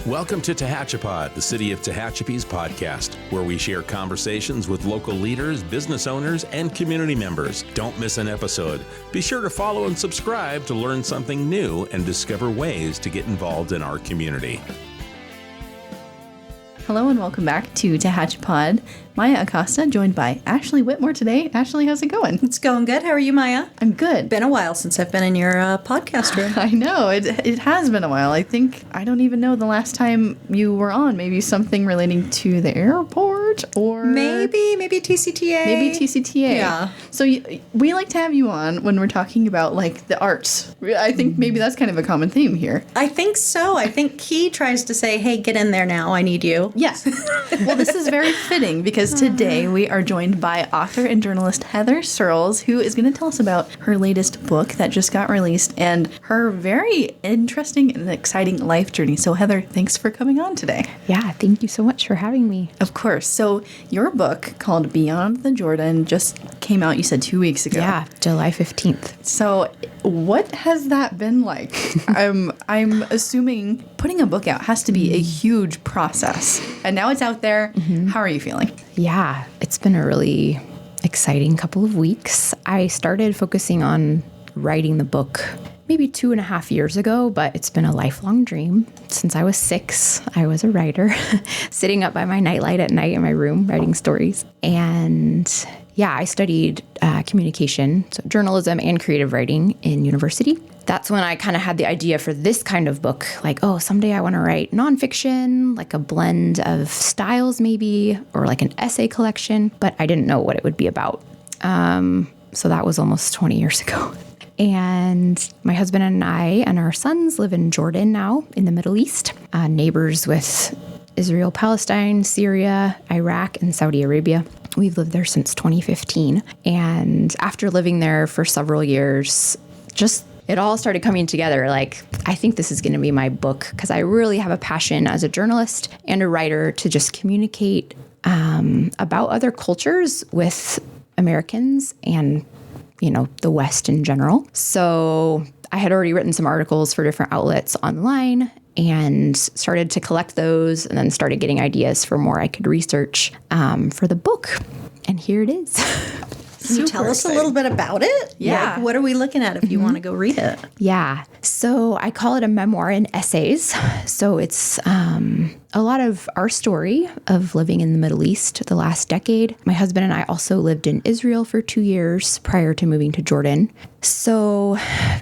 Welcome to Tehachapod, the City of Tehachapi's podcast, where we share conversations with local leaders, business owners, and community members. Don't miss an episode. Be sure to follow and subscribe to learn something new and discover ways to get involved in our community. Hello and welcome back to Tehachapod. Maya Acosta, joined by Ashley Whitmore today. Ashley, how's it going? It's going good. How are you, Maya? I'm good. Been a while since I've been in your podcast room. I know. It has been a while. I don't even know the last time you were on. Maybe something relating to the airport or... Maybe TCTA. Maybe TCTA. Yeah. So we like to have you on when we're talking about, like, the arts. I think maybe that's kind of a common theme here. I think so. I think Key tries to say, hey, get in there now. I need you. Yes. Well, this is very fitting because today we are joined by author and journalist Heather Surls, who is going to tell us about her latest book that just got released and her very interesting and exciting life journey. So, Heather, thanks for coming on today. Yeah, thank you so much for having me. Of course. So, your book called Beyond the Jordan just came out, you said, 2 weeks ago. Yeah, July 15th. So, what has that been like? I'm assuming putting a book out has to be a huge process. And now it's out there. Mm-hmm. How are you feeling? Yeah, it's been a really exciting couple of weeks. I started focusing on writing the book maybe 2.5 years ago, but it's been a lifelong dream. Since I was 6, I was a writer, sitting up by my nightlight at night in my room, writing stories. And yeah, I studied communication, so journalism and creative writing in university. That's when I kind of had the idea for this kind of book, like, oh, someday I want to write nonfiction, like a blend of styles maybe, or like an essay collection, but I didn't know what it would be about. So that was almost 20 years ago. And my husband and I and our sons live in Jordan now, in the Middle East, neighbors with Israel-Palestine, Syria, Iraq, and Saudi Arabia. We've lived there since 2015. And after living there for several years, it all started coming together. Like, I think this is going to be my book because I really have a passion as a journalist and a writer to just communicate about other cultures with Americans and, the West in general. So I had already written some articles for different outlets online and started to collect those and then started getting ideas for more I could research for the book. And here it is. Can you tell us a little bit about it? Yeah. Like, what are we looking at if you want to go read it? Yeah. So I call it a memoir in essays. So it's a lot of our story of living in the Middle East the last decade. My husband and I also lived in Israel for 2 years prior to moving to Jordan. So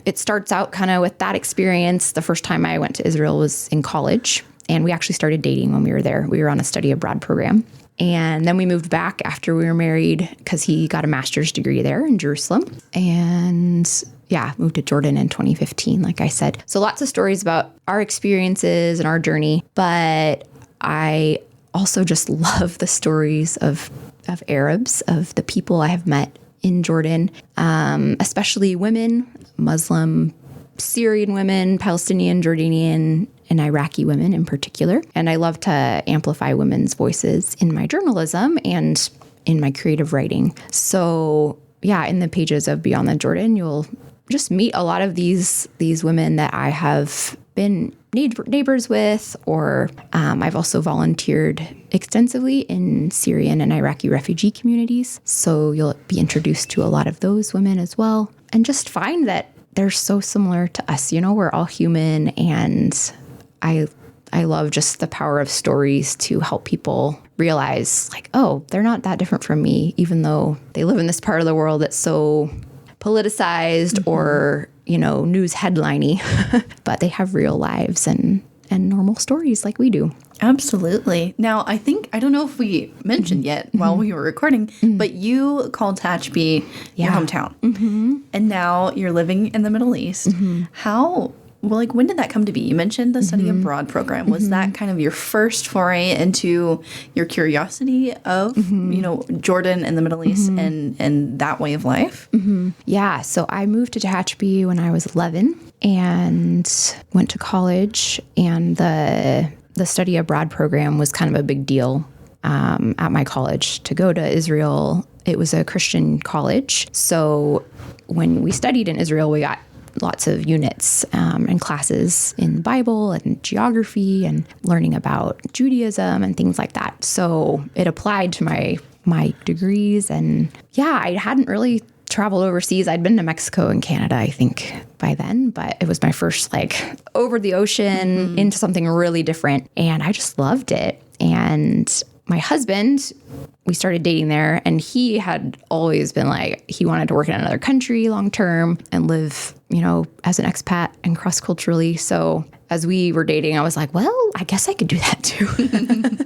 it starts out kind of with that experience. The first time I went to Israel was in college, and we actually started dating when we were there. We were on a study abroad program. And then we moved back after we were married because he got a master's degree there in Jerusalem. And yeah, moved to Jordan in 2015, like I said. So lots of stories about our experiences and our journey. But I also just love the stories of Arabs, of the people I have met in Jordan, especially women, Muslim, Syrian women, Palestinian, Jordanian, and Iraqi women in particular. And I love to amplify women's voices in my journalism and in my creative writing. So yeah, in the pages of Beyond the Jordan, you'll just meet a lot of these women that I have been neighbors with, or I've also volunteered extensively in Syrian and Iraqi refugee communities. So you'll be introduced to a lot of those women as well. And just find that they're so similar to us. We're all human, and I love just the power of stories to help people realize, like, oh, they're not that different from me, even though they live in this part of the world that's so politicized or, news headliney, but they have real lives and normal stories like we do. Absolutely. Now, I don't know if we mentioned yet while we were recording, but you called Tehachapi your hometown. Mm-hmm. And now you're living in the Middle East. Mm-hmm. When did that come to be? You mentioned the study abroad program. Was that kind of your first foray into your curiosity of, Jordan and the Middle East and that way of life? Mm-hmm. Yeah. So I moved to Tehachapi when I was 11 and went to college, and the study abroad program was kind of a big deal at my college to go to Israel. It was a Christian college. So when we studied in Israel, we got lots of units and classes in the Bible and geography and learning about Judaism and things like that. So it applied to my degrees. And yeah, I hadn't really traveled overseas. I'd been to Mexico and Canada, I think, by then, but it was my first over the ocean into something really different. And I just loved it. And my husband, we started dating there, and he had always been he wanted to work in another country long term and live, as an expat and cross culturally. So as we were dating, I was like, well, I guess I could do that too.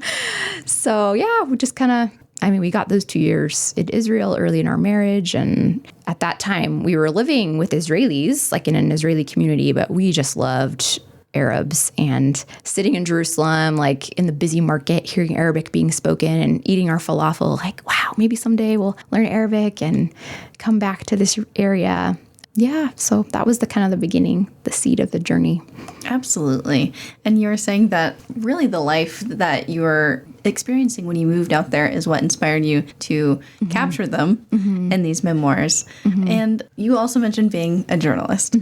So yeah, we just we got those 2 years in Israel early in our marriage. And at that time we were living with Israelis, in an Israeli community, but we just loved Arabs, and sitting in Jerusalem, in the busy market, hearing Arabic being spoken and eating our falafel, wow, maybe someday we'll learn Arabic and come back to this area. Yeah, so that was the beginning, the seed of the journey. Absolutely. And you were saying that really the life that you were experiencing when you moved out there is what inspired you to capture them in these memoirs. And you also mentioned being a journalist.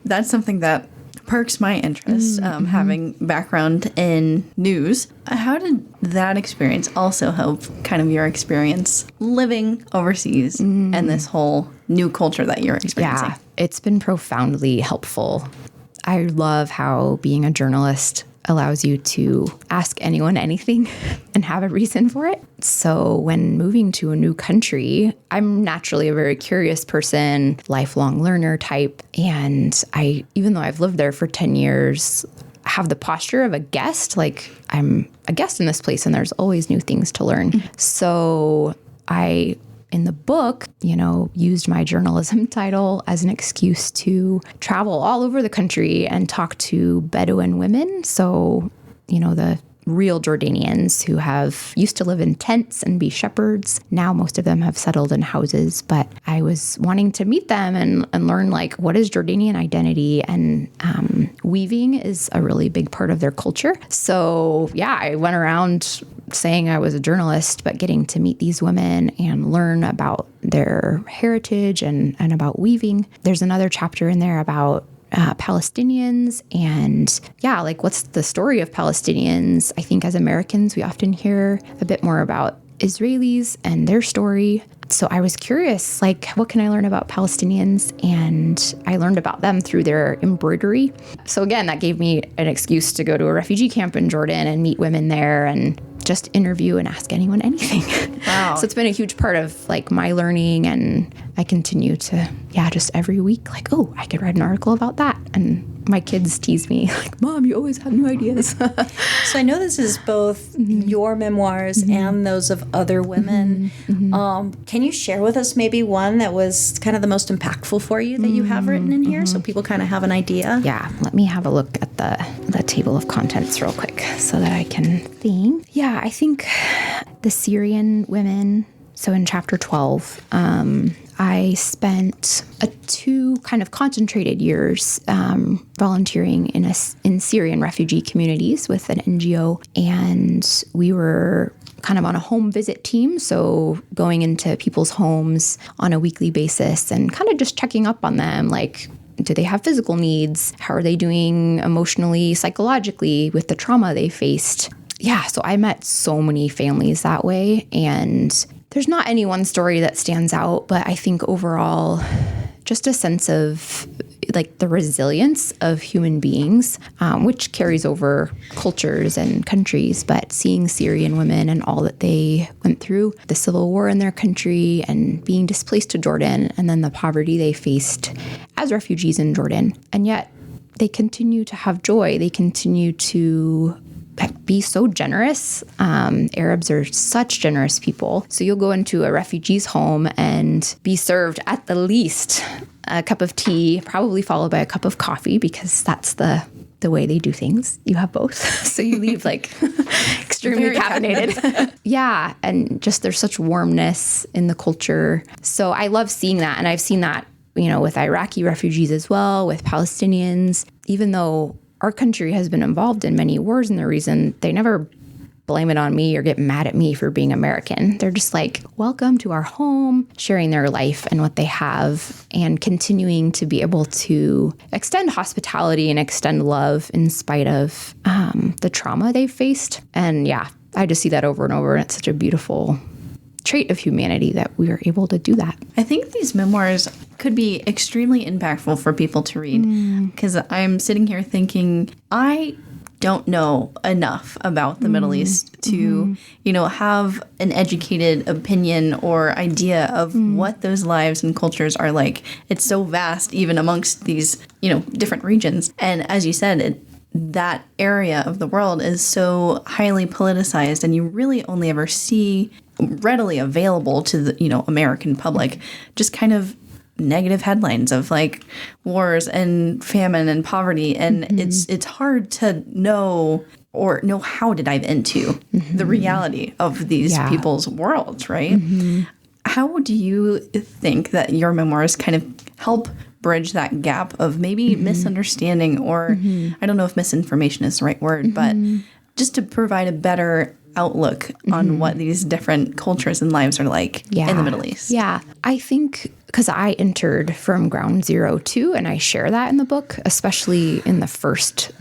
That's something that perks my interest, having background in news. How did that experience also help your experience living overseas and this whole new culture that you're experiencing? Yeah, it's been profoundly helpful. I love how being a journalist allows you to ask anyone anything and have a reason for it. So when moving to a new country, I'm naturally a very curious person, lifelong learner type. And even though I've lived there for 10 years, have the posture of a guest. I'm a guest in this place and there's always new things to learn. So I, in the book, used my journalism title as an excuse to travel all over the country and talk to Bedouin women. So, the real Jordanians who used to live in tents and be shepherds. Now most of them have settled in houses, but I was wanting to meet them and learn what is Jordanian identity, and weaving is a really big part of their culture. So yeah, I went around saying I was a journalist, but getting to meet these women and learn about their heritage and about weaving. There's another chapter in there about Palestinians and what's the story of Palestinians. I think as Americans, we often hear a bit more about Israelis and their story. So I was curious, what can I learn about Palestinians? And I learned about them through their embroidery. So again, that gave me an excuse to go to a refugee camp in Jordan and meet women there and just interview and ask anyone anything. Wow. So it's been a huge part of my learning, and I continue to, just every week, I could write an article about that. And my kids tease me, Mom, you always have new ideas. So I know this is both your memoirs and those of other women. Can you share with us maybe one that was the most impactful for you that you have written in here, so people have an idea? Yeah, let me have a look at the table of contents real quick so that I can think. Yeah, I think the Syrian women. So in chapter 12, I spent 2 concentrated years volunteering in Syrian refugee communities with an NGO, and we were on a home visit team, so going into people's homes on a weekly basis and just checking up on them, do they have physical needs? How are they doing emotionally, psychologically with the trauma they faced? Yeah, so I met so many families that way, and there's not any one story that stands out, but I think overall, just a sense of the resilience of human beings, which carries over cultures and countries. But seeing Syrian women and all that they went through, the civil war in their country and being displaced to Jordan, and then the poverty they faced as refugees in Jordan. And yet they continue to have joy. They continue to be so generous. Arabs are such generous people. So you'll go into a refugee's home and be served at the least a cup of tea, probably followed by a cup of coffee, because that's the way they do things. You have both. So you leave extremely caffeinated. Yeah. And just there's such warmness in the culture. So I love seeing that. And I've seen that, with Iraqi refugees as well, with Palestinians, even though our country has been involved in many wars in the region, they never blame it on me or get mad at me for being American. They're just like, welcome to our home, sharing their life and what they have, and continuing to be able to extend hospitality and extend love in spite of the trauma they've faced. And yeah, I just see that over and over. And it's such a beautiful trait of humanity that we are able to do that. I think these memoirs could be extremely impactful for people to read, because I'm sitting here thinking, I don't know enough about the Middle East to, have an educated opinion or idea of what those lives and cultures are like. It's so vast, even amongst these, different regions. And as you said, that area of the world is so highly politicized, and you really only ever see readily available to the, American public, just kind of negative headlines of like wars and famine and poverty, and it's hard to know how to dive into the reality of these people's worlds, right? How do you think that your memoirs kind of help bridge that gap of maybe misunderstanding, or I don't know if misinformation is the right word, but just to provide a better outlook on what these different cultures and lives are like in the Middle East? Yeah, I think because I entered from ground zero too, and I share that in the book, especially in the first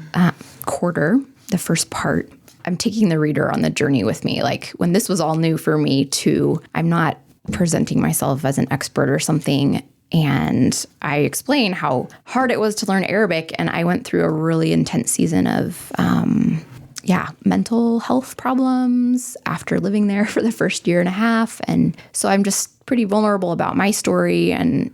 quarter, the first part. I'm taking the reader on the journey with me. Like when this was all new for me too, I'm not presenting myself as an expert or something. And I explain how hard it was to learn Arabic. And I went through a really intense season of mental health problems after living there for the first year and a half. And so I'm just pretty vulnerable about my story and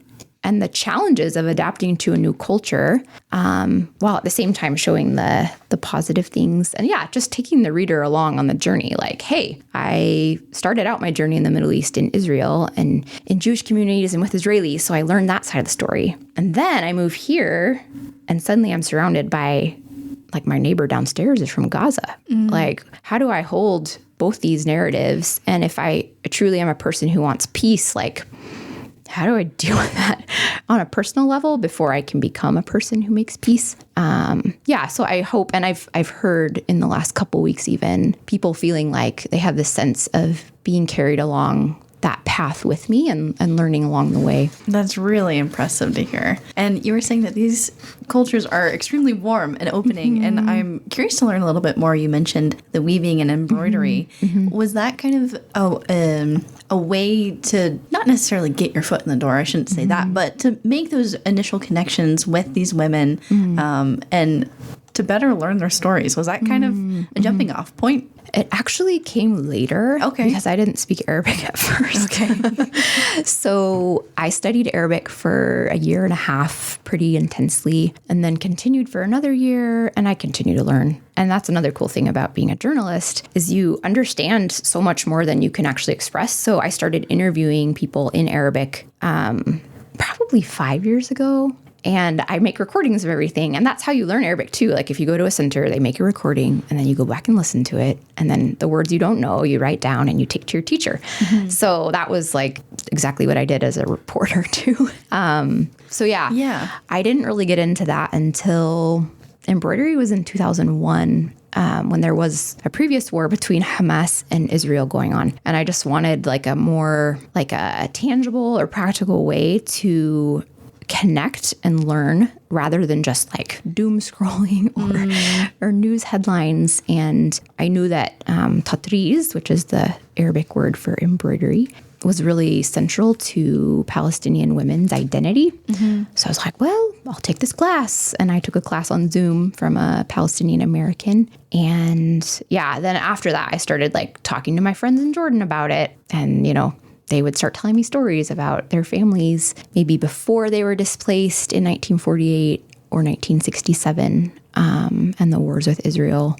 the challenges of adapting to a new culture, while at the same time showing the positive things. And just taking the reader along on the journey. Like, hey, I started out my journey in the Middle East in Israel and in Jewish communities and with Israelis. So I learned that side of the story. And then I move here and suddenly I'm surrounded by, like, my neighbor downstairs is from Gaza. Like, how do I hold both these narratives? And if I truly am a person who wants peace, like, how do I deal with that on a personal level before I can become a person who makes peace? So I hope, and I've heard in the last couple weeks even, people feeling like they have this sense of being carried along that path with me and learning along the way. That's really impressive to hear. And you were saying that these cultures are extremely warm and opening, and I'm curious to learn a little bit more. You mentioned the weaving and embroidery. Was that kind of a way to not necessarily get your foot in the door, I shouldn't say that, but to make those initial connections with these women and to better learn their stories? Was that kind of a jumping off point? It actually came later because I didn't speak Arabic at first. So I studied Arabic for a year and a half pretty intensely, and then continued for another year, and I continue to learn. And that's another cool thing about being a journalist is you understand so much more than you can actually express. So I started interviewing people in Arabic probably 5 years ago. And I make recordings of everything. And that's how you learn Arabic too. Like if you go to a center, they make a recording and then you go back and listen to it. And then the words you don't know, you write down and you take to your teacher. So that was like exactly what I did as a reporter too. I didn't really get into that until embroidery was in 2001. When there was a previous war between Hamas and Israel going on. And I just wanted like a more like a tangible or practical way to connect and learn rather than just like doom scrolling or news headlines. And I knew that tatriz, which is the Arabic word for embroidery, was really central to Palestinian women's identity. So I was like, well, I'll take this class. And I took a class on Zoom from a Palestinian American. And then after that, I started like talking to my friends in Jordan about it. And, they would start telling me stories about their families, maybe before they were displaced in 1948 or 1967, and the wars with Israel.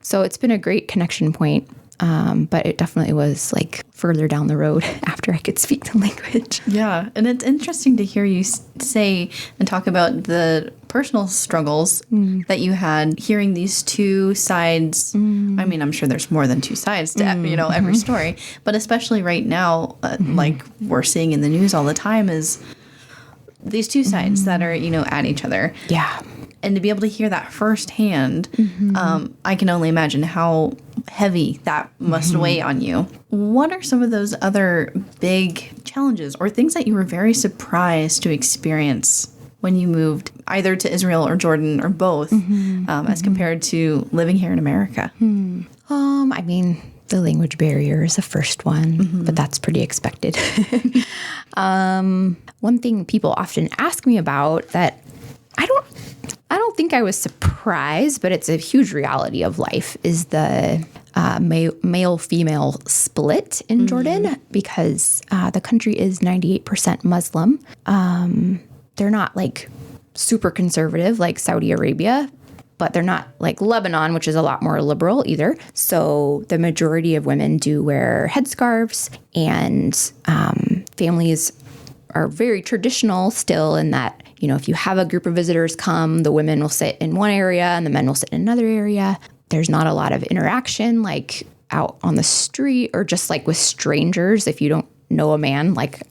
So it's been a great connection point. But it definitely was like further down the road after I could speak the language. Yeah. And it's interesting to hear you say and talk about the personal struggles that you had, hearing these two sides. I mean, I'm sure there's more than two sides to, every story, but especially right now, like we're seeing in the news all the time is these two sides that are, at each other. Yeah. And to be able to hear that firsthand, I can only imagine how heavy that must weigh on you. What are some of those other big challenges or things that you were very surprised to experience when you moved either to Israel or Jordan or both, as compared to living here in America? I mean, the language barrier is the first one, but that's pretty expected. One thing people often ask me about that I don't think I was surprised, but it's a huge reality of life, is the male-female split in Jordan, because the country is 98% Muslim. They're not like super conservative like Saudi Arabia, but they're not like Lebanon, which is a lot more liberal either. So the majority of women do wear headscarves, and families are very traditional still in that, you know, if you have a group of visitors come, the women will sit in one area and the men will sit in another area. There's not a lot of interaction like out on the street or just like with strangers. If you don't know a man, like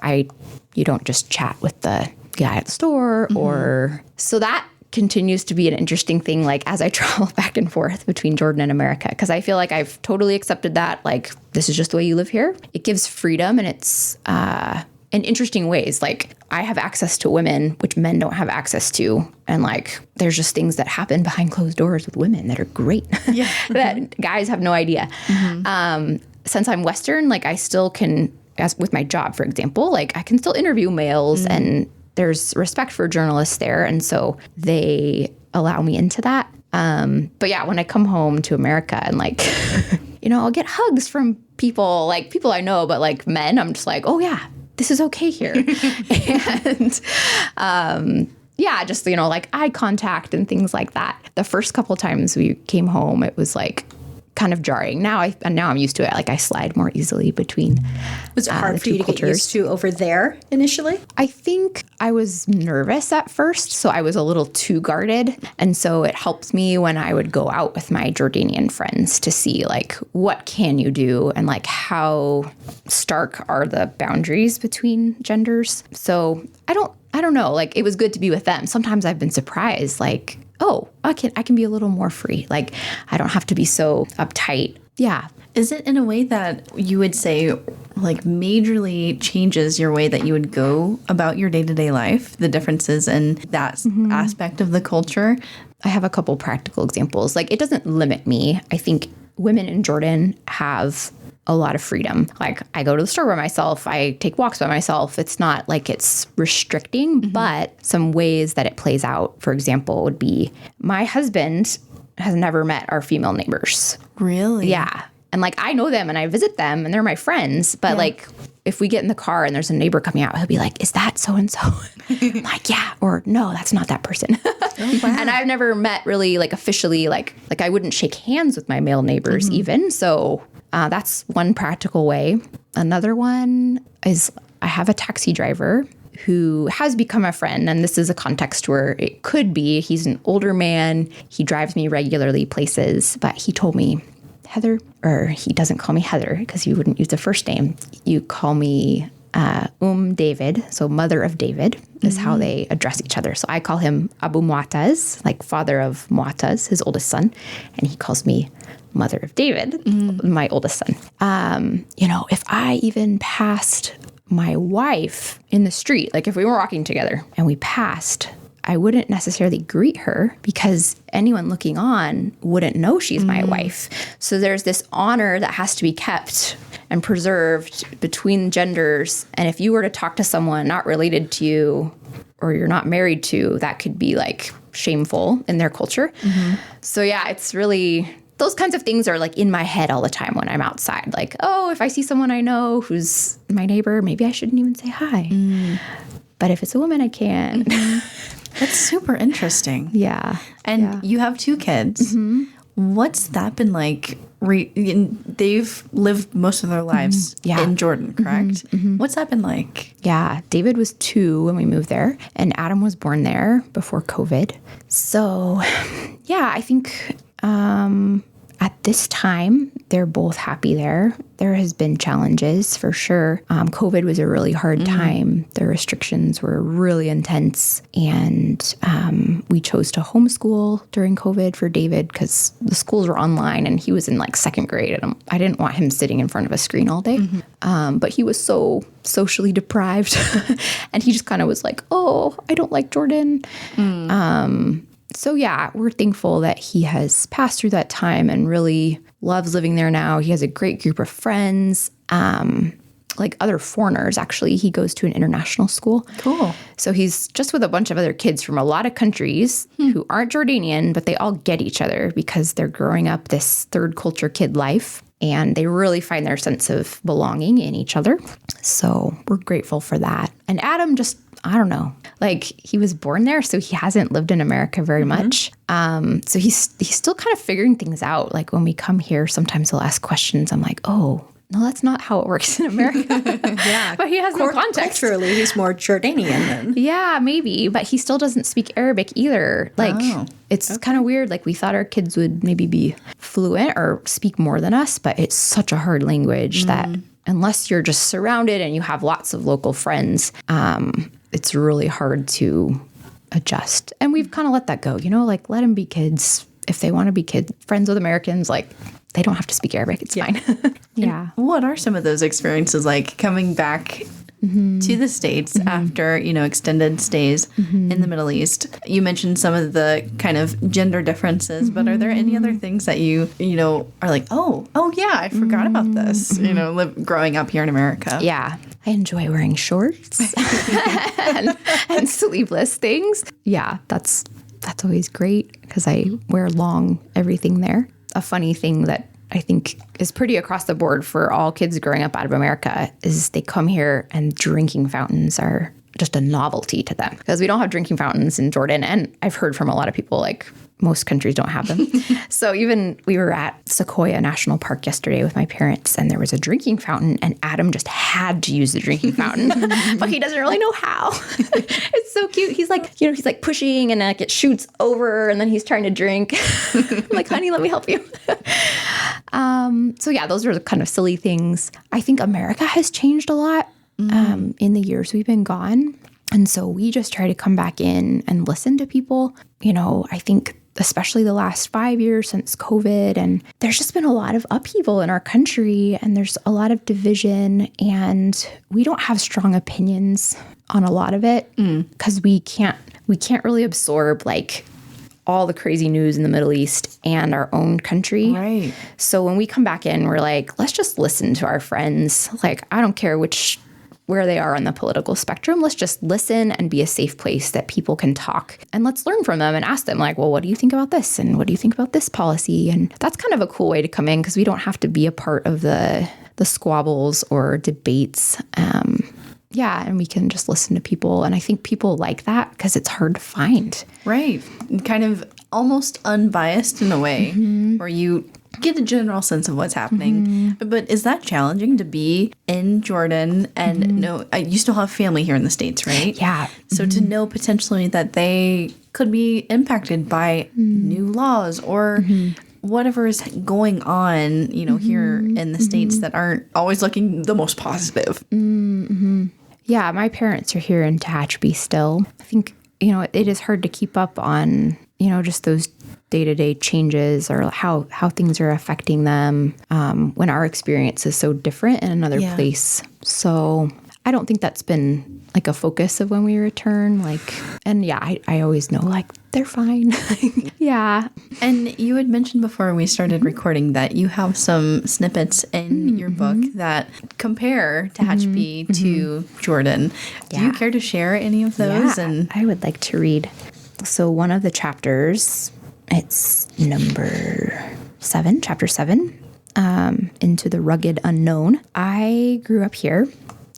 you don't just chat with the guy at the store or so that continues to be an interesting thing, like as I travel back and forth between Jordan and America, because I feel like I've totally accepted that, like, this is just the way you live here. It gives freedom, and it's in interesting ways. Like, I have access to women, which men don't have access to. And like, there's just things that happen behind closed doors with women that are great that guys have no idea. Since I'm Western, like I still can, as with my job, for example, like I can still interview males and there's respect for journalists there. And so they allow me into that. But yeah, when I come home to America and like, you know, I'll get hugs from people I know, but like men, I'm just like, oh yeah, this is okay here. And yeah, just, you know, like eye contact and things like that. The first couple times we came home, it was like kind of jarring. Now I'm used to it. Like I slide more easily between. Was it hard for you to get used to over there initially? I think I was nervous at first, so I was a little too guarded. And so it helped me when I would go out with my Jordanian friends to see like, what can you do? And like, how stark are the boundaries between genders? So I don't know. Like, it was good to be with them. Sometimes I've been surprised, like, oh, I can be a little more free. Like, I don't have to be so uptight. Yeah. Is it in a way that you would say, like, majorly changes your way that you would go about your day-to-day life, the differences in that aspect of the culture? I have a couple practical examples. Like, it doesn't limit me. I think women in Jordan have a lot of freedom. Like, I go to the store by myself. I take walks by myself. It's not like it's restricting, but some ways that it plays out, for example, would be my husband has never met our female neighbors. Really? Yeah. And like, I know them and I visit them and they're my friends, but like, if we get in the car and there's a neighbor coming out, he'll be like, is that so-and-so? I'm like, yeah, or no, that's not that person. Oh, wow. And I've never met really like officially, like I wouldn't shake hands with my male neighbors even. So that's one practical way. Another one is I have a taxi driver who has become a friend. And this is a context where it could be, he's an older man. He drives me regularly places, but he told me, Heather, or he doesn't call me Heather because you wouldn't use the first name. You call me David, so mother of David is how they address each other. So I call him Abu Mu'taz, like father of Mu'taz, his oldest son, and he calls me mother of David, my oldest son. You know, if I even passed my wife in the street, like if we were walking together and we passed, I wouldn't necessarily greet her because anyone looking on wouldn't know she's my wife. So there's this honor that has to be kept and preserved between genders. And if you were to talk to someone not related to you or you're not married to, that could be like shameful in their culture. So yeah, it's really, those kinds of things are like in my head all the time when I'm outside. Like, oh, if I see someone I know who's my neighbor, maybe I shouldn't even say hi. But if it's a woman, I can. That's super interesting. Yeah. And you have 2 kids. What's that been like? They've lived most of their lives in Jordan, correct? What's that been like? Yeah. David was 2 when we moved there, and Adam was born there before COVID. So, yeah, I think at this time, they're both happy there. There has been challenges for sure. COVID was a really hard time. The restrictions were really intense. And we chose to homeschool during COVID for David because the schools were online and he was in like second grade. And I didn't want him sitting in front of a screen all day. But he was so socially deprived. And he just kind of was like, oh, I don't like Jordan. So yeah, we're thankful that he has passed through that time and really loves living there now. He has a great group of friends, like other foreigners, actually. He goes to an international school. Cool. So he's just with a bunch of other kids from a lot of countries who aren't Jordanian, but they all get each other because they're growing up this third culture kid life. And they really find their sense of belonging in each other. So we're grateful for that. And Adam just, I don't know, like he was born there, so he hasn't lived in America very much. So he's still kind of figuring things out. Like when we come here, sometimes he'll ask questions. I'm like, oh, no, that's not how it works in America. Yeah. But he has no context. Culturally, he's more Jordanian then. Yeah, maybe. But he still doesn't speak Arabic either. Like, it's kind of weird. Like, we thought our kids would maybe be fluent or speak more than us, but it's such a hard language that unless you're just surrounded and you have lots of local friends, it's really hard to adjust. And we've kind of let that go, you know, like let them be kids. If they want to be kids, friends with Americans, like they don't have to speak Arabic. It's fine. Yeah. What are some of those experiences like coming back to the States after, you know, extended stays in the Middle East? You mentioned some of the kind of gender differences, but are there any other things that you know, are like, oh yeah, I forgot about this, you know, growing up here in America? Yeah. I enjoy wearing shorts and sleeveless things. Yeah, that's always great because I wear long everything there. A funny thing that I think is pretty across the board for all kids growing up out of America is they come here and drinking fountains are just a novelty to them because we don't have drinking fountains in Jordan. And I've heard from a lot of people like most countries don't have them. So even we were at Sequoia National Park yesterday with my parents and there was a drinking fountain and Adam just had to use the drinking fountain, but he doesn't really know how. It's so cute. He's like, you know, he's like pushing and like it shoots over and then he's trying to drink. I'm like, honey, let me help you. So yeah, those are the kind of silly things. I think America has changed a lot in the years we've been gone. And so we just try to come back in and listen to people. You know, I think especially the last 5 years since COVID, and there's just been a lot of upheaval in our country and there's a lot of division and we don't have strong opinions on a lot of it because we can't really absorb like all the crazy news in the Middle East and our own country. Right. So when we come back in, we're like, let's just listen to our friends. Like, I don't care where they are on the political spectrum. Let's just listen and be a safe place that people can talk. And let's learn from them and ask them like, well, what do you think about this? And what do you think about this policy? And that's kind of a cool way to come in because we don't have to be a part of the squabbles or debates. Yeah, and we can just listen to people. And I think people like that because it's hard to find. Right. Kind of almost unbiased in a way where you get a general sense of what's happening. But is that challenging to be in Jordan and know you still have family here in the States, right? Yeah. So to know potentially that they could be impacted by new laws or whatever is going on, you know, here in the States that aren't always looking the most positive. Yeah, my parents are here in Tehachapi still. I think, you know, it is hard to keep up on, you know, just those day-to-day changes or how things are affecting them when our experience is so different in another place. So I don't think that's been like a focus of when we return. Like, and yeah, I always know like they're fine. Yeah. And you had mentioned before we started recording that you have some snippets in your book that compare Tehachapi to Jordan. Do you care to share any of those? Yeah, And I would like to read. So one of the chapters, it's chapter 7, Into the Rugged Unknown. I grew up here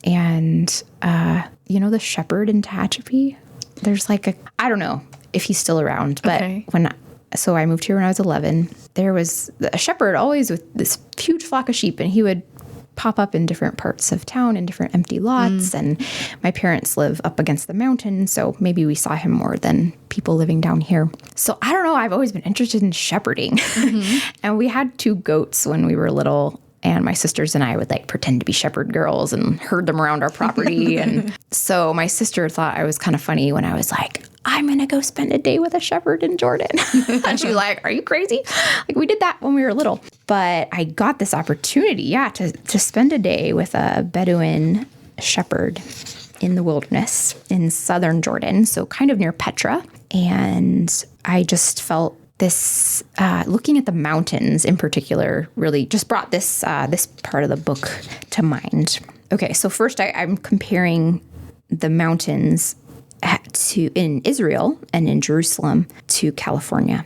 and, you know, the shepherd in Tehachapi, there's like I don't know if he's still around, but so I moved here when I was 11. There was a shepherd always with this huge flock of sheep and he would pop up in different parts of town in different empty lots. And my parents live up against the mountain, so maybe we saw him more than people living down here. So I don't know. I've always been interested in shepherding. And we had 2 goats when we were little. And my sisters and I would like pretend to be shepherd girls and herd them around our property. And so my sister thought I was kind of funny when I was like, I'm going to go spend a day with a shepherd in Jordan. And she was like, are you crazy? Like, we did that when we were little. But I got this opportunity, to spend a day with a Bedouin shepherd in the wilderness in southern Jordan, so kind of near Petra. And I just felt this, looking at the mountains in particular, really just brought this part of the book to mind. Okay, so first I'm comparing the mountains in Israel and in Jerusalem to California.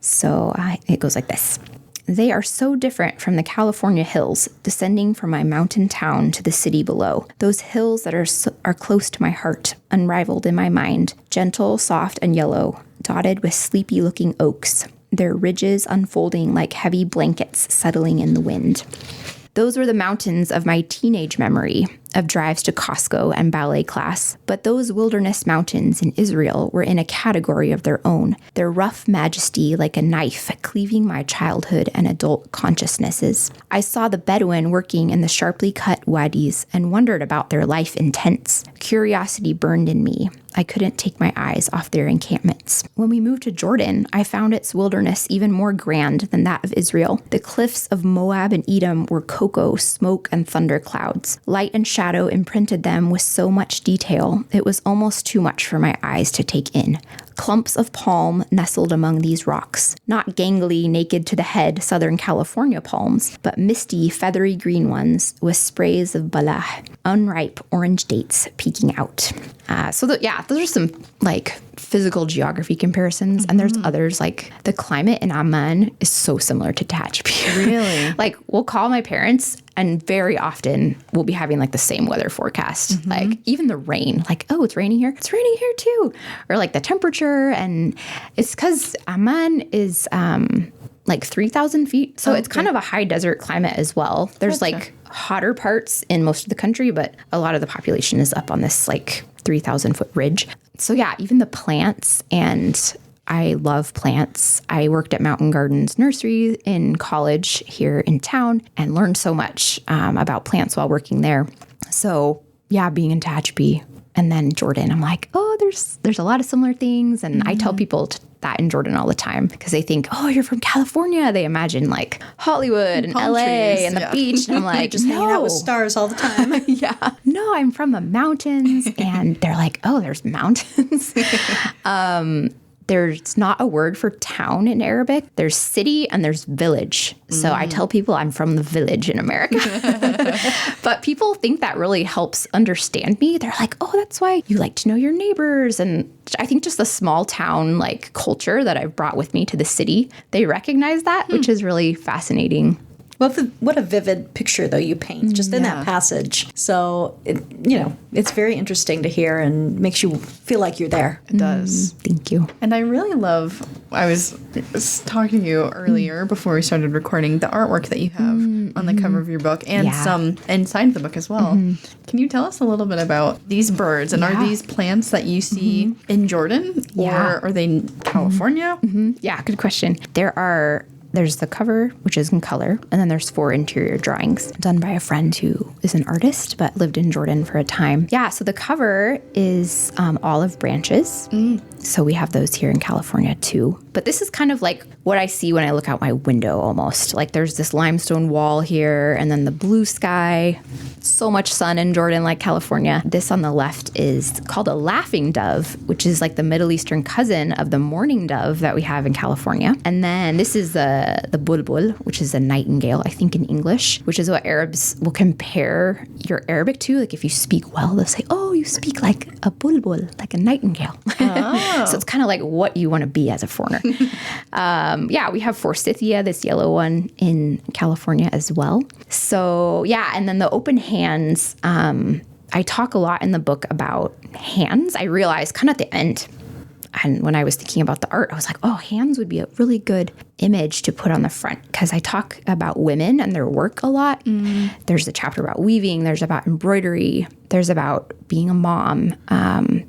So it goes like this. They are so different from the California hills, descending from my mountain town to the city below. Those hills that are close to my heart, unrivaled in my mind, gentle, soft, and yellow, dotted with sleepy-looking oaks, their ridges unfolding like heavy blankets settling in the wind. Those were the mountains of my teenage memory of drives to Costco and ballet class. But those wilderness mountains in Israel were in a category of their own, their rough majesty like a knife cleaving my childhood and adult consciousnesses. I saw the Bedouin working in the sharply cut wadis and wondered about their life in tents. Curiosity burned in me. I couldn't take my eyes off their encampments. When we moved to Jordan, I found its wilderness even more grand than that of Israel. The cliffs of Moab and Edom were cocoa, smoke, and thunder clouds. Light and shadow imprinted them with so much detail, it was almost too much for my eyes to take in. Clumps of palm nestled among these rocks, not gangly, naked to the head Southern California palms, but misty, feathery green ones with sprays of balah, unripe orange dates peeking out. Those are some like physical geography comparisons. And there's others, like the climate in Amman is so similar to Tehachapi. Really? Like, we'll call my parents and very often we'll be having like the same weather forecast. Like even the rain, like, oh, it's raining here. It's raining here too. Or like the temperature. And it's because Amman is like 3,000 feet. So it's kind of a high desert climate as well. There's like hotter parts in most of the country, but a lot of the population is up on this like 3,000 foot ridge. So yeah, even the plants, and I love plants. I worked at Mountain Gardens Nursery in college here in town and learned so much about plants while working there. So yeah, being in Tehachapi and then Jordan, I'm like, oh, there's a lot of similar things. And I tell people that in Jordan all the time because they think, oh, you're from California. They imagine like Hollywood and palm LA trees, and the beach. And I'm like, Just hanging out with stars all the time. yeah. No, I'm from the mountains. And they're like, oh, there's mountains. There's not a word for town in Arabic. There's city and there's village. So I tell people I'm from the village in America. But people think that really helps understand me. They're like, oh, that's why you like to know your neighbors. And I think just the small town like culture that I've brought with me to the city, they recognize that, which is really fascinating. What a vivid picture, though, you paint just in that passage. So, it's very interesting to hear and makes you feel like you're there. It does. Thank you. And I really love, I was talking to you earlier before we started recording, the artwork that you have on the cover of your book and some inside the book as well. Can you tell us a little bit about these birds? And are these plants that you see in Jordan or are they in California? Yeah, good question. There's the cover, which is in color, and then there's 4 interior drawings done by a friend who is an artist but lived in Jordan for a time. Yeah, so the cover is olive branches. So we have those here in California too. But this is kind of like what I see when I look out my window almost. Like there's this limestone wall here and then the blue sky. So much sun in Jordan like California. This on the left is called a laughing dove, which is like the Middle Eastern cousin of the mourning dove that we have in California. And then this is the bulbul, which is a nightingale, I think in English, which is what Arabs will compare your Arabic to. Like if you speak well, they'll say, oh, you speak like a bulbul, like a nightingale. So it's kind of like what you want to be as a foreigner. We have forsythia, this yellow one in California as well. So yeah, and then the open hands, I talk a lot in the book about hands. I realized kind of at the end, And when I was thinking about the art, I was like, oh, hands would be a really good image to put on the front, because I talk about women and their work a lot. There's a chapter about weaving. There's about embroidery. There's about being a mom.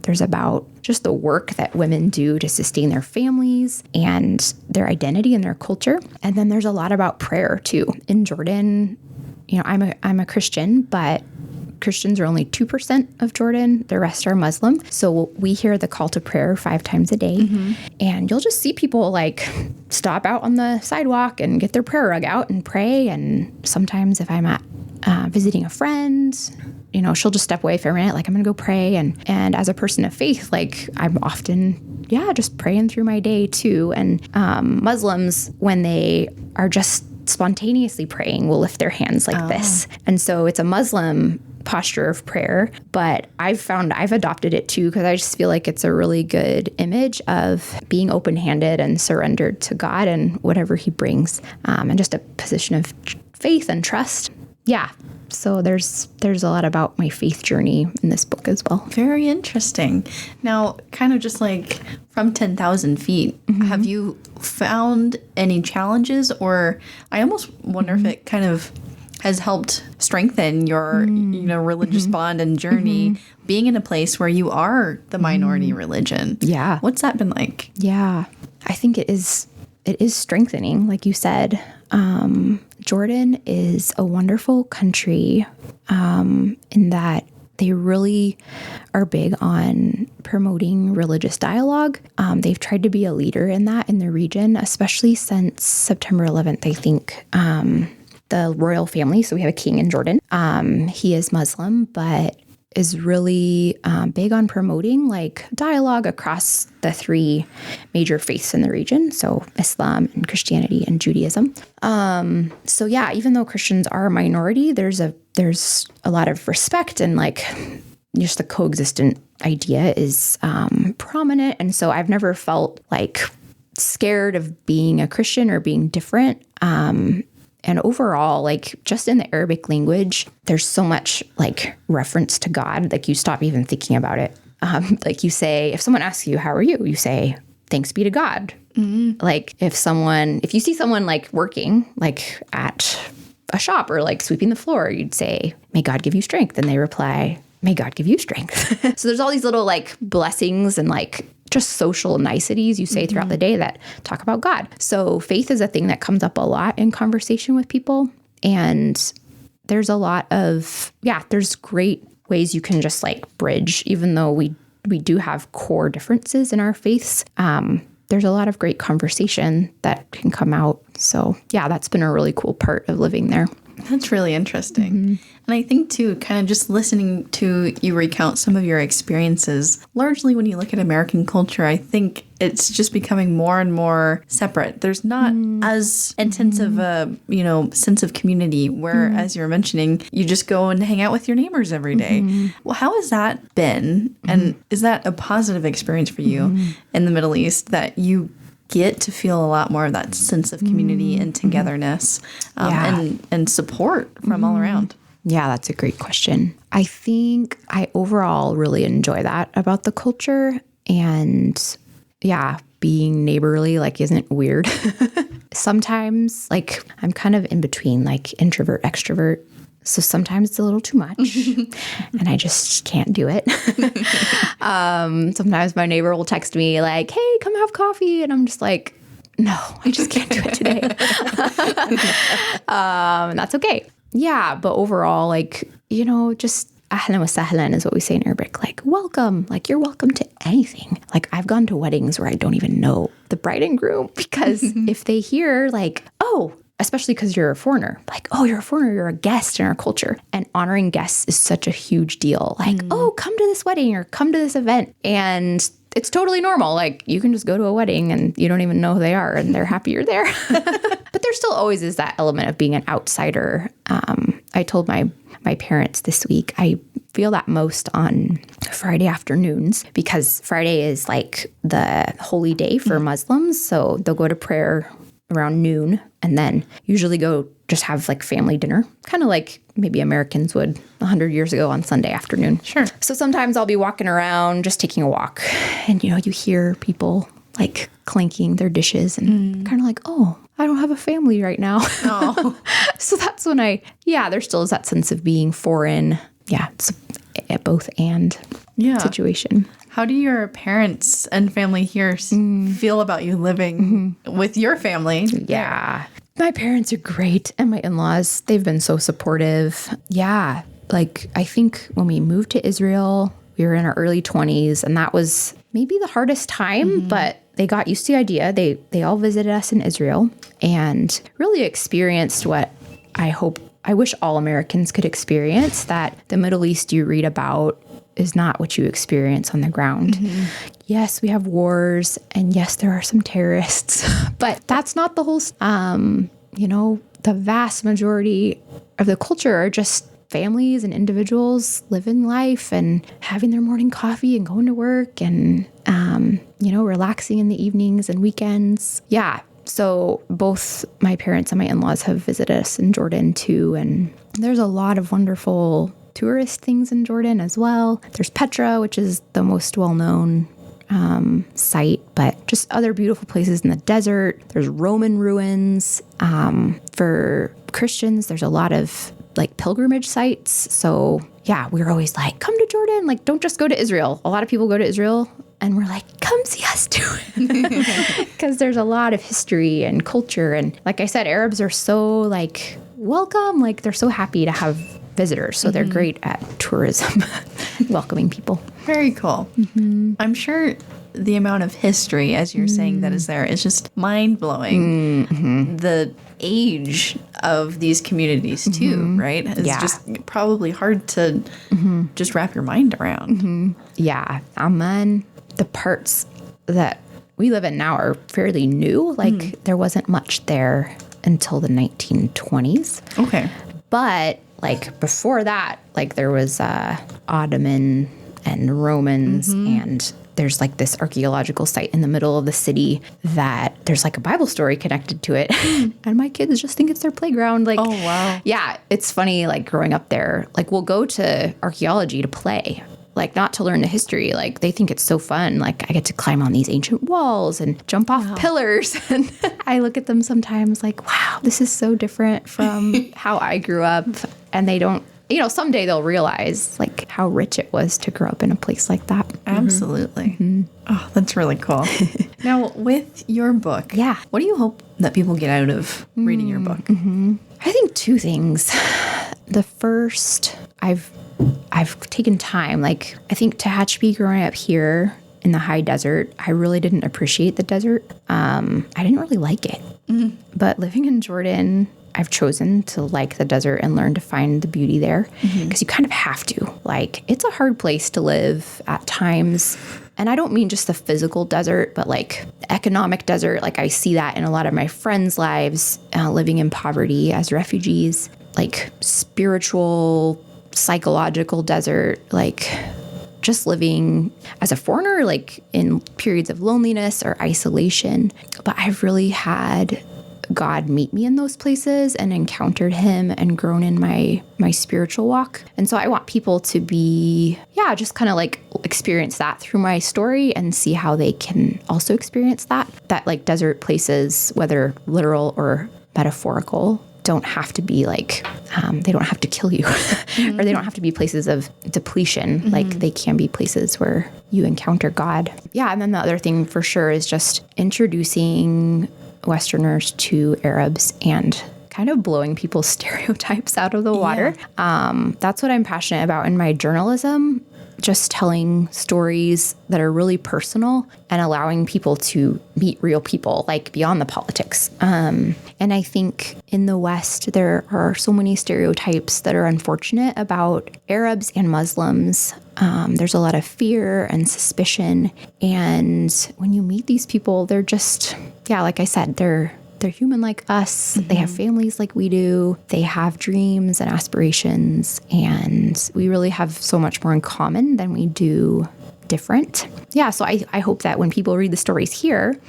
There's about just the work that women do to sustain their families and their identity and their culture. And then there's a lot about prayer too. In Jordan, I'm a Christian, but Christians are only 2% of Jordan. The rest are Muslim. So we hear the call to prayer 5 times a day. And you'll just see people like stop out on the sidewalk and get their prayer rug out and pray. And sometimes if I'm at visiting a friend, she'll just step away for a minute, like I'm going to go pray. And as a person of faith, like I'm often, just praying through my day too. And Muslims, when they are just spontaneously praying, will lift their hands like this. And so it's a Muslim posture of prayer, but I've adopted it too, because I just feel like it's a really good image of being open-handed and surrendered to God and whatever he brings, and just a position of faith and trust. Yeah. So there's a lot about my faith journey in this book as well. Very interesting. Now, kind of just like from 10,000 feet, have you found any challenges, or I almost wonder if it kind of has helped strengthen your, religious bond and journey, being in a place where you are the minority religion. Yeah. What's that been like? Yeah. I think it is strengthening, like you said. Jordan is a wonderful country in that they really are big on promoting religious dialogue. They've tried to be a leader in that in the region, especially since September 11th, I think. The royal family, so we have a king in Jordan. He is Muslim, but is really big on promoting like dialogue across the 3 major faiths in the region. So Islam and Christianity and Judaism. So yeah, even though Christians are a minority, there's a lot of respect, and like just the coexistent idea is prominent. And so I've never felt like scared of being a Christian or being different. And overall, like just in the Arabic language, there's so much like reference to God, like you stop even thinking about it. Like you say, if someone asks you, how are you? You say, thanks be to God. Like if you see someone like working like at a shop or like sweeping the floor, you'd say, may God give you strength. And they reply, may God give you strength. So there's all these little like blessings and like just social niceties you say throughout the day that talk about God. So faith is a thing that comes up a lot in conversation with people. And there's a lot of, there's great ways you can just like bridge, even though we do have core differences in our faiths. There's a lot of great conversation that can come out. So that's been a really cool part of living there. That's really interesting. And I think, too, kind of just listening to you recount some of your experiences, largely when you look at American culture, I think it's just becoming more and more separate. There's not as intense of a, sense of community where, as you were mentioning, you just go and hang out with your neighbors every day. Well, how has that been? And is that a positive experience for you in the Middle East, that you get to feel a lot more of that sense of community and togetherness and support from all around? Yeah, that's a great question. I think I overall really enjoy that about the culture. And being neighborly like isn't weird. Sometimes like I'm kind of in between like introvert, extrovert. So sometimes it's a little too much and I just can't do it. Sometimes my neighbor will text me like, hey, come have coffee. And I'm just like, no, I just can't do it today. And that's okay. Yeah. But overall, like, just ahlan wa sahlan is what we say in Arabic. Like, welcome. Like, you're welcome to anything. Like, I've gone to weddings where I don't even know the bride and groom, because if they hear like, oh, especially because you're a foreigner, like, oh, you're a foreigner, you're a guest in our culture. And honoring guests is such a huge deal. Like, oh, come to this wedding or come to this event. And it's totally normal. Like, you can just go to a wedding and you don't even know who they are and they're happy you're there. But there still always is that element of being an outsider. I told my parents this week, I feel that most on Friday afternoons, because Friday is like the holy day for Muslims. So they'll go to prayer around noon and then usually go just have like family dinner, kind of like maybe Americans would 100 years ago on Sunday afternoon. Sure. So sometimes I'll be walking around, just taking a walk, and, you hear people like clanking their dishes and kind of like, oh, I don't have a family right now. Oh. So that's when there still is that sense of being foreign. Yeah, it's a both and situation. How do your parents and family here feel about you living with your family? Yeah. My parents are great, and my in-laws, they've been so supportive. Yeah. Like, I think when we moved to Israel, we were in our early 20s, and that was maybe the hardest time, but they got used to the idea. They all visited us in Israel and really experienced what I wish all Americans could experience, that the Middle East you read about is not what you experience on the ground. Yes, we have wars, and yes, there are some terrorists, but that's not the whole, the vast majority of the culture are just families and individuals living life and having their morning coffee and going to work and, relaxing in the evenings and weekends. Yeah. So both my parents and my in-laws have visited us in Jordan too. And there's a lot of wonderful tourist things in Jordan as well. There's Petra, which is the most well-known site, but just other beautiful places in the desert. There's Roman ruins. For Christians, there's a lot of like pilgrimage sites. So yeah, we were always like, come to Jordan. Like, don't just go to Israel. A lot of people go to Israel and we're like, come see us too. Because there's a lot of history and culture. And like I said, Arabs are so like welcome. Like they're so happy to have visitors. So they're great at tourism, welcoming people. Very cool. I'm sure the amount of history, as you're saying, that is there is just mind-blowing. The age of these communities too, right? It's just probably hard to just wrap your mind around. Yeah. Amman, the parts that we live in now are fairly new. Like there wasn't much there until the 1920s. Okay. But like before that, like there was Ottoman and Romans, and there's like this archaeological site in the middle of the city that there's like a Bible story connected to it. And my kids just think it's their playground. Like, oh, wow. Yeah, it's funny, like growing up there, like we'll go to archaeology to play, like not to learn the history. Like they think it's so fun. Like I get to climb on these ancient walls and jump off pillars. And I look at them sometimes like, wow, this is so different from how I grew up. And they don't, someday they'll realize like how rich it was to grow up in a place like that. Absolutely. Oh, that's really cool. Now, with your book, what do you hope that people get out of reading your book? I think two things. The first, I've taken time. Like I think Tehachapi, growing up here in the high desert, I really didn't appreciate the desert. I didn't really like it. But living in Jordan, I've chosen to like the desert and learn to find the beauty there, because you kind of have to. Like, it's a hard place to live at times. And I don't mean just the physical desert, but like the economic desert. Like I see that in a lot of my friends' lives, living in poverty as refugees, like spiritual, psychological desert, like just living as a foreigner, like in periods of loneliness or isolation. But I've really had God meet me in those places and encountered him and grown in my spiritual walk. And so I want people to be, just kind of like experience that through my story and see how they can also experience that like desert places, whether literal or metaphorical, don't have to be like, they don't have to kill you or they don't have to be places of depletion. Like they can be places where you encounter God. Yeah. And then the other thing for sure is just introducing Westerners to Arabs and kind of blowing people's stereotypes out of the water. That's what I'm passionate about in my journalism, just telling stories that are really personal and allowing people to meet real people, like beyond the politics. And I think in the West, there are so many stereotypes that are unfortunate about Arabs and Muslims. There's a lot of fear and suspicion. And when you meet these people, they're just, like I said, they're human like us. They have families like we do. They have dreams and aspirations. And we really have so much more in common than we do different. Yeah, so I hope that when people read the stories here,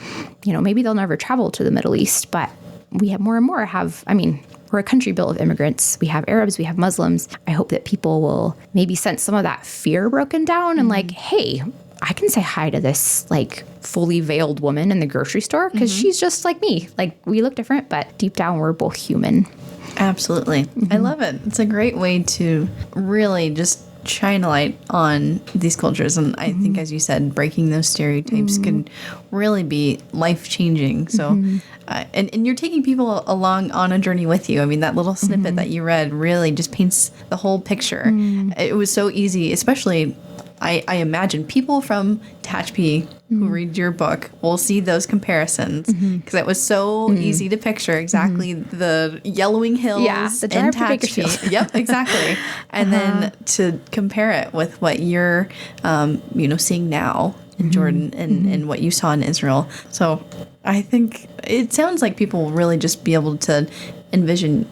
maybe they'll never travel to the Middle East, but we have more and more we're a country built of immigrants. We have Arabs, we have Muslims. I hope that people will maybe sense some of that fear broken down and like, hey, I can say hi to this like fully veiled woman in the grocery store because she's just like me. Like we look different, but deep down we're both human. Absolutely. I love it. It's a great way to really just shine a light on these cultures. And I think, as you said, breaking those stereotypes can really be life-changing. So, and you're taking people along on a journey with you. I mean, that little snippet that you read really just paints the whole picture. It was so easy, especially I imagine people from Tehachapi who read your book will see those comparisons because it was so easy to picture exactly the yellowing hills the drive in to Tehachapi. Bakersfield. Yep, exactly. And then to compare it with what you're, seeing now in Jordan and what you saw in Israel. So I think it sounds like people will really just be able to envision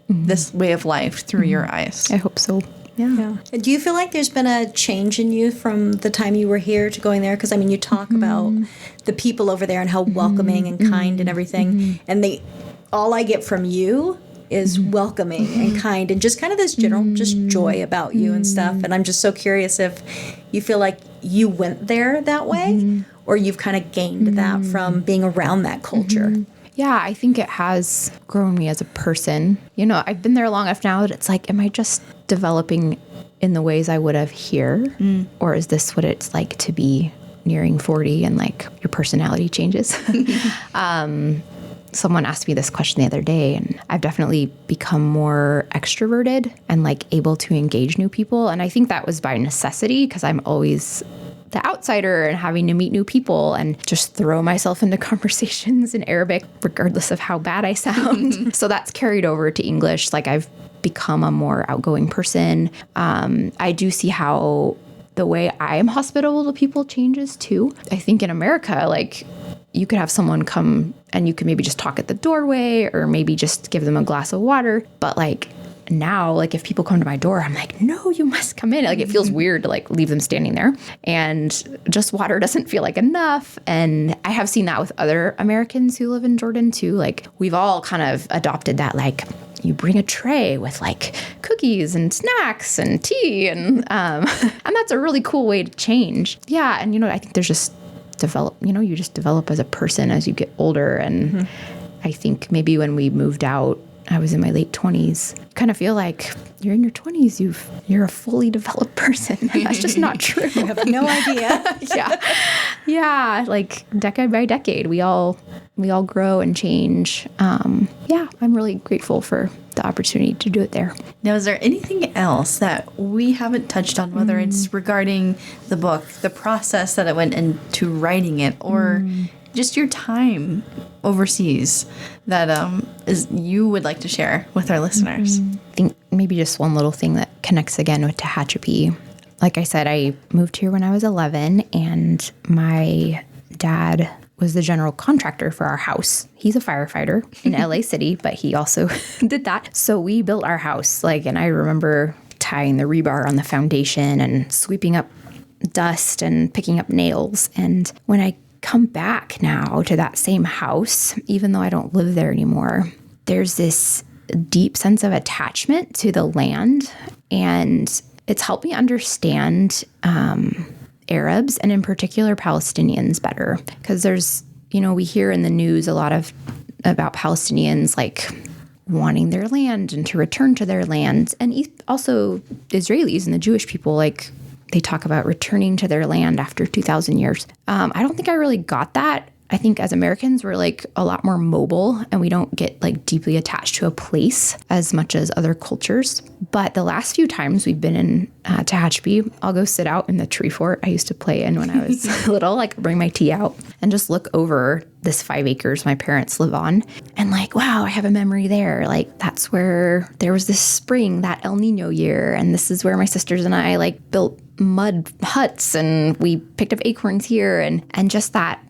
this way of life through your eyes. I hope so. Yeah. Do you feel like there's been a change in you from the time you were here to going there? Because, I mean, you talk about the people over there and how welcoming and kind and everything. And all I get from you is welcoming and kind and just kind of this general just joy about you and stuff. And I'm just so curious if you feel like you went there that way or you've kind of gained that from being around that culture. Yeah, I think it has grown me as a person. You know, I've been there long enough now that it's like, am I just developing in the ways I would have here? Or is this what it's like to be nearing 40 and like your personality changes? Someone asked me this question the other day, and I've definitely become more extroverted and like able to engage new people. And I think that was by necessity because I'm always the outsider and having to meet new people and just throw myself into conversations in Arabic, regardless of how bad I sound. So that's carried over to English. Like I've become a more outgoing person. I do see how the way I am hospitable to people changes too. I think in America, like you could have someone come and you could maybe just talk at the doorway or maybe just give them a glass of water. But like now, like if people come to my door, I'm like, no, you must come in. Like it feels weird to like leave them standing there, and just water doesn't feel like enough. And I have seen that with other Americans who live in Jordan too. Like we've all kind of adopted that, like you bring a tray with like cookies and snacks and tea and that's a really cool way to change. Yeah. And I think there's just you just develop as a person as you get older. And I think maybe when we moved out, I was in my late 20s. Kind of feel like you're in your 20s. You're a fully developed person. That's just not true. You have no idea. Yeah. Like decade by decade, we all grow and change. I'm really grateful for the opportunity to do it there. Now, is there anything else that we haven't touched on, whether it's regarding the book, the process that it went into writing it, or just your time overseas that you would like to share with our listeners? I think maybe just one little thing that connects again with Tehachapi. Like I said, I moved here when I was 11, and my dad was the general contractor for our house. He's a firefighter in LA City, but he also did that. So we built our house, and I remember tying the rebar on the foundation and sweeping up dust and picking up nails. And when I come back now to that same house, even though I don't live there anymore, there's this deep sense of attachment to the land. And it's helped me understand Arabs and in particular Palestinians better. Because there's, we hear in the news a lot about Palestinians like wanting their land and to return to their land. And also Israelis and the Jewish people, like they talk about returning to their land after 2,000 years. I don't think I really got that. I think as Americans, we're like a lot more mobile and we don't get like deeply attached to a place as much as other cultures. But the last few times we've been in Tehachapi, I'll go sit out in the tree fort I used to play in when I was little, like bring my tea out and just look over this 5 acres my parents live on. And like, wow, I have a memory there. Like that's where there was this spring, that El Nino year. And this is where my sisters and I like built mud huts and we picked up acorns here. And just that,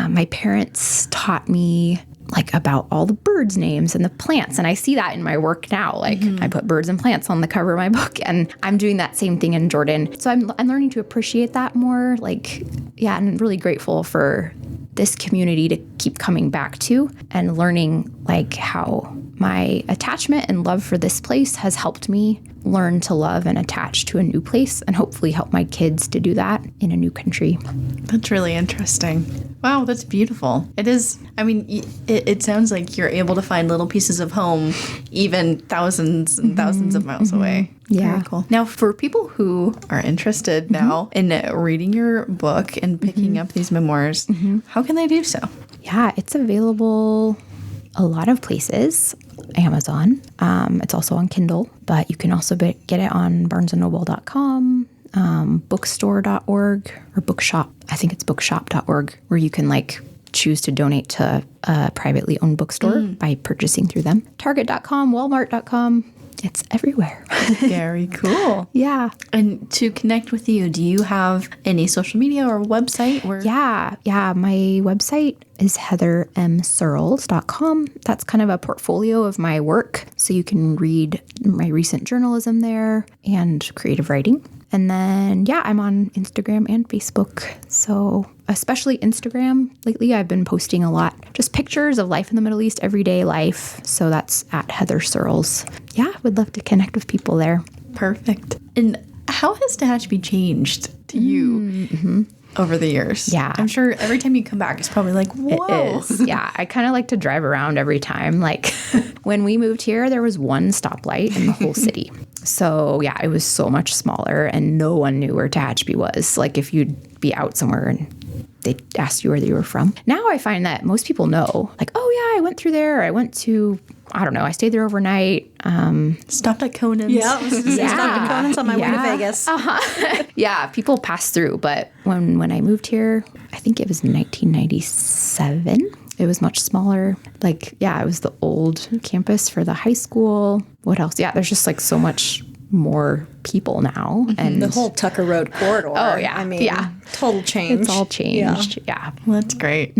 my parents taught me like about all the birds' names and the plants. And I see that in my work now. Like I put birds and plants on the cover of my book, and I'm doing that same thing in Jordan. So I'm learning to appreciate that more. Like, yeah, I'm really grateful for this community to keep coming back to, and learning like how my attachment and love for this place has helped me learn to love and attach to a new place, and hopefully help my kids to do that in a new country. That's really interesting. Wow, that's beautiful. It is. I mean, it sounds like you're able to find little pieces of home even thousands and thousands of miles away. Yeah. Very cool. Now, for people who are interested now in reading your book and picking up these memoirs, how can they do so? Yeah, it's available a lot of places. Amazon. It's also on Kindle, but you can also get it on barnesandnoble.com, bookstore.org, or bookshop. I think it's bookshop.org, where you can like choose to donate to a privately owned bookstore by purchasing through them. Target.com, walmart.com. It's everywhere. Very cool. Yeah. And to connect with you, do you have any social media or website? Yeah. My website is heathersurls.com. That's kind of a portfolio of my work. So you can read my recent journalism there and creative writing. And then, I'm on Instagram and Facebook. So especially Instagram. Lately, I've been posting a lot, just pictures of life in the Middle East, everyday life. So that's at Heather Surls. Yeah, would love to connect with people there. Perfect. And how has Tehachapi changed to you over the years? Yeah. I'm sure every time you come back, it's probably like, whoa. It is. Yeah. I kind of like to drive around every time. Like when we moved here, there was one stoplight in the whole city. So yeah, it was so much smaller and no one knew where Tehachapi was. Like if you'd be out somewhere and they asked you where you were from. Now I find that most people know, like, oh yeah, I went through there. I went to, I don't know, I stayed there overnight. Stopped at Conan's. Yeah, I was just stopped at Conan's on my way to Vegas. Yeah, people pass through. But when I moved here, I think it was 1997. It was much smaller. Like, yeah, it was the old campus for the high school. What else? Yeah, there's just like so much more people now. And The whole Tucker Road corridor. Oh, yeah. I mean, Yeah. total change. it's all changed. Yeah. Well, that's great.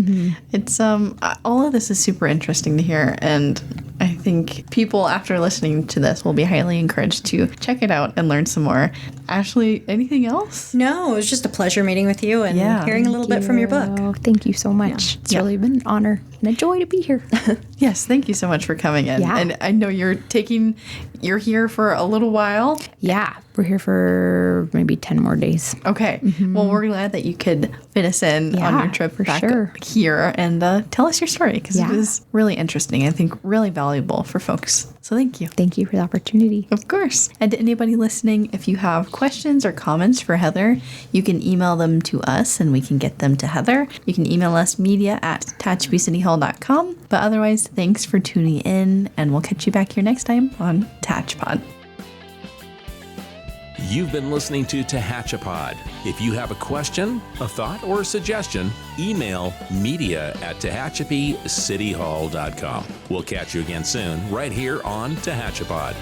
It's all of this is super interesting to hear, and I think people after listening to this will be highly encouraged to check it out and learn some more. Ashley, anything else? No, it was just a pleasure meeting with you and Yeah. hearing a little bit from your book. Oh, thank you so much. It's really been an honor and a joy to be here. Yes, thank you so much for coming in. Yeah. And I know you're here for a little while. Yeah, we're here for maybe 10 more days. Okay. Well, we're glad that you could fit us in on Yeah, your trip for back sure. here and tell us your story, because Yeah. it is really interesting. I think really valuable for folks. So thank you. Thank you for the opportunity. Of course. And to anybody listening, if you have questions or comments for Heather, you can email them to us and we can get them to Heather. You can email us media@tehachapicityhall.com. But otherwise, thanks for tuning in, and we'll catch you back here next time on Tehachapod. You've been listening to Tehachapod. If you have a question, a thought, or a suggestion, email media@tehachapicityhall.com. We'll catch you again soon, right here on Tehachapod.